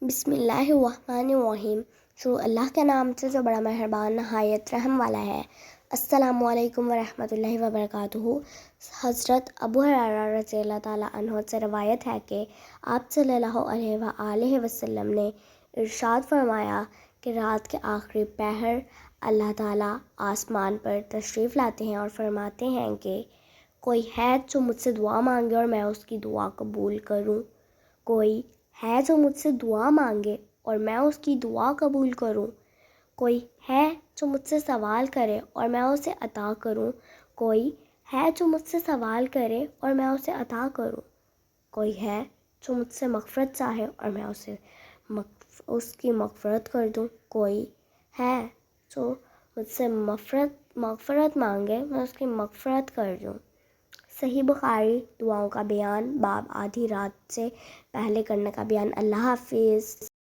بسم اللہ الرحمن الرحیم۔ شروع اللہ کے نام سے جو بڑا مہربان نہایت رحم والا ہے۔ السلام علیکم ورحمۃ اللہ وبرکاتہ۔ حضرت ابو ہریرہ رضی اللہ تعالیٰ عنہ سے روایت ہے کہ آپ صلی اللہ علیہ وآلہ وسلم نے ارشاد فرمایا کہ رات کے آخری پہر اللہ تعالیٰ آسمان پر تشریف لاتے ہیں اور فرماتے ہیں کہ کوئی ہے جو مجھ سے دعا مانگے اور میں اس کی دعا قبول کروں، کوئی ہے جو مجھ سے دعا مانگے اور میں اس کی دعا قبول کروں، کوئی ہے جو مجھ سے سوال کرے اور میں اسے عطا کروں، کوئی ہے جو مجھ سے سوال کرے اور میں اسے عطا کروں، کوئی ہے جو مجھ سے مغفرت چاہے اور میں اس کی مغفرت کر دوں، کوئی ہے جو مجھ سے مغفرت مانگے میں اس کی مغفرت کر دوں۔ صحیح بخاری۔ دعاؤں کا بیان، باب آدھی رات سے پہلے کرنے کا بیان۔ اللہ حافظ۔